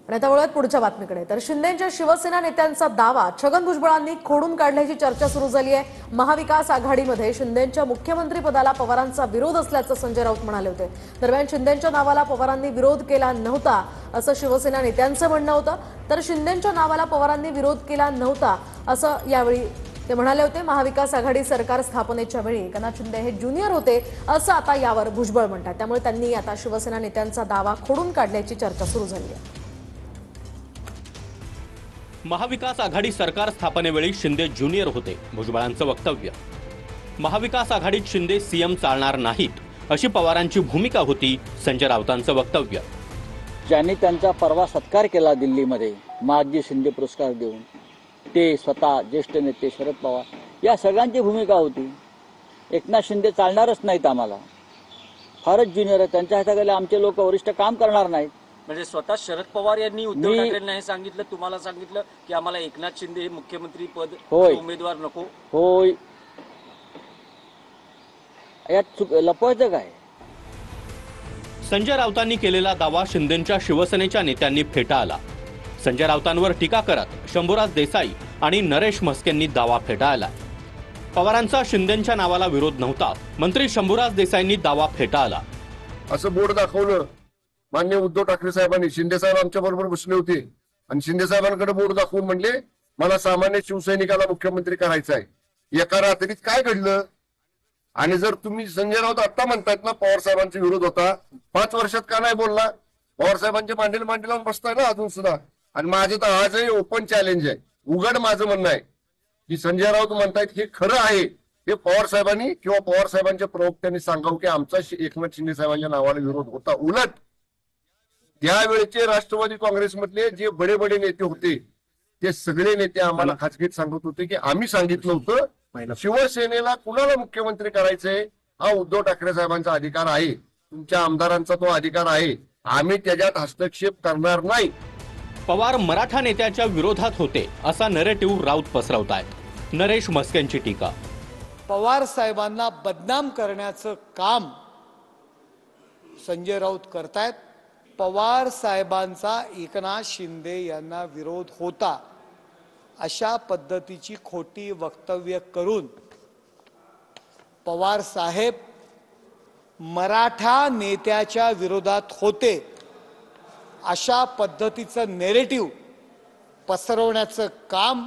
आणि आता वळूयात पुढच्या बातमीकडे। तर शिंदेंच्या शिवसेना नेत्यांचा दावा छगन भुजबळांनी खोडून काढल्याची चर्चा सुरू झाली आहे। महाविकास आघाडीमध्ये शिंदेंच्या मुख्यमंत्री पदाला पवारांचा विरोध असल्याचं संजय राऊत म्हणाले होते। दरम्यान शिंदेंच्या नावाला पवारांनी विरोध केला नव्हता असं शिवसेना नेत्यांचं म्हणणं होतं, तर शिंदेंच्या नावाला पवारांनी विरोध केला नव्हता असं यावेळी ते म्हणाले होते। महाविकास आघाडी सरकार स्थापनेच्या वेळी एकनाथ शिंदे हे ज्युनियर होते असं आता यावर भुजबळ म्हणतात। त्यामुळे त्यांनी आता शिवसेना नेत्यांचा दावा खोडून काढल्याची चर्चा सुरू झाली आहे। महाविकास आघाडी सरकार स्थापनेवेळी शिंदे ज्युनियर होते, भुजबळांचं वक्तव्य। महाविकास आघाडीत शिंदे सीएम चालणार नाहीत अशी पवारांची भूमिका होती, संजय राऊतांचं वक्तव्य। ज्यांनी त्यांचा परवा सत्कार केला दिल्लीमध्ये महाजी शिंदे पुरस्कार देऊन, ते स्वतः ज्येष्ठ नेते शरद पवार या सगळ्यांची भूमिका होती। एकनाथ शिंदे चालणारच नाहीत, आम्हाला फारच ज्युनियर आहे, त्यांच्या हाताखाली आमचे लोक वरिष्ठ काम करणार नाहीत। म्हणजे स्वतः शरद पवार यांनी उद्धव ठाकरेंना हे सांगितलं, तुम्हाला सांगितलं की आम्हाला एकनाथ शिंदे हे मुख्यमंत्री पद उमेदवार नको। होय, यात लपवायचं काय? संजय राऊतांनी केलेला दावा शिंदेंच्या शिवसेनेच्या नेत्यांनी फेटाळला। संजय राऊतांवर टीका करत शंभूराज देसाई आणि नरेश म्हस्केंनी दावा फेटाळला। पवारांचा शिंदेंच्या नावाला विरोध नव्हता, मंत्री शंभूराज देसाईंनी दावा फेटाळला। असं बोर्ड दाखवलं माननीय उद्धव ठाकरे साहेबांनी। शिंदे साहेब आमच्या बरोबर बसले होते आणि शिंदे साहेबांकडे बोर्ड दाखवून म्हणले मला सामान्य शिवसैनिकाला मुख्यमंत्री करायचं आहे। एका रात्रीत काय घडलं? आणि जर तुम्ही संजय राऊत आता म्हणतायत ना पवार साहेबांचा विरोध होता, 5 वर्षात का नाही बोलला? पवार साहेबांच्या मांडी लावून बसताय ना अजून सुद्धा। आणि माझे तर आजही ओपन चॅलेंज आहे, उघड माझं म्हणणं आहे की संजय राऊत म्हणतायत हे खरं आहे, हे पवार साहेबांनी किंवा पवार साहेबांच्या प्रवक्त्यांनी सांगावं की आमचा एकनाथ शिंदे साहेबांच्या नावाला विरोध होता। उलट त्यावेळेचे राष्ट्रवादी काँग्रेसमधले जे बडे बडे नेते होते ते सगळे नेते आम्हाला खाजगीत सांगत होते की आम्ही सांगितलं होतं शिवसेनेला कुणाला मुख्यमंत्री करायचंय हा उद्धव ठाकरे साहेबांचा अधिकार आहे, तुमच्या आमदारांचा तो अधिकार आहे, आम्ही त्याच्यात हस्तक्षेप करणार नाही। पवार मराठा नेत्याच्या विरोधात होते असा नरेटिव्ह राऊत पसरवतायत। नरेश म्हस्केंची टीका। पवार साहेबांना बदनाम करण्याचं काम संजय राऊत करतायत। पवार साहेबांचा एकनाथ शिंदे यांना विरोध होता अशा पद्धतीची खोटी वक्तव्य करून पवार साहेब मराठा नेत्याच्या विरोधात होते अशा पद्धतीचं नेरेटिव्ह पसरवण्याचं काम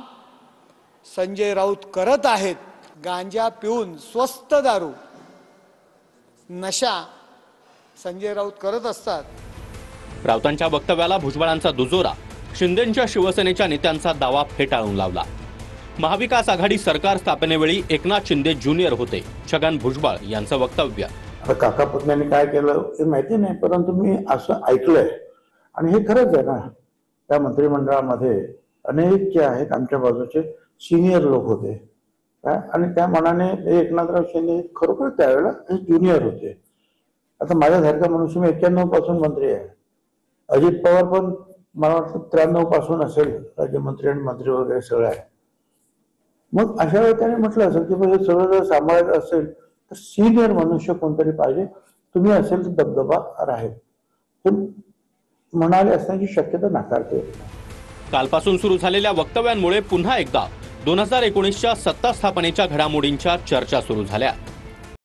संजय राऊत करत आहेत। गांजा पिऊन स्वस्त दारू नशा संजय राऊत करत असतात। राऊतांच्या वक्तव्याला भुजबळांचा दुजोरा, शिंदेंच्या शिवसेनेच्या नेत्यांचा दावा फेटाळून लावला। महाविकास आघाडी सरकार स्थापनेवेळी एकनाथ शिंदे ज्युनियर होते, छगन भुजबळ यांचं वक्तव्य। काका पुतण्यांनी काय केलं हे माहिती नाही, परंतु मी असं ऐकलंय आणि हे खरंच आहे ना। त्या मंत्रिमंडळामध्ये अनेक जे आहेत आमच्या बाजूचे सिनियर लोक होते आणि त्या मनाने एकनाथराव शिंदे खरोखर त्यावेळेला ज्युनियर होते। आता माझ्यासारखा मनुष्य मी 91 पासून मंत्री आहे, अजित पवार पण मला वाटतं 93 पासून असेल राज्यमंत्री आणि मंत्री वगैरे सगळं आहे। मग अशा वेळी त्याने म्हटलं असेल की हे सगळं जर सांभाळायचं असेल तर सिनियर मनुष्य कोणतरी पाहिजे, तुम्ही असेल तर दबदबा राहील, हे म्हणाले असण्याची शक्यता नाकारते। कालपासून सुरू झालेल्या वक्तव्यांमुळे पुन्हा एकदा 2019च्या सत्ता स्थापनेच्या घडामोडींच्या चर्चा सुरू झाल्या।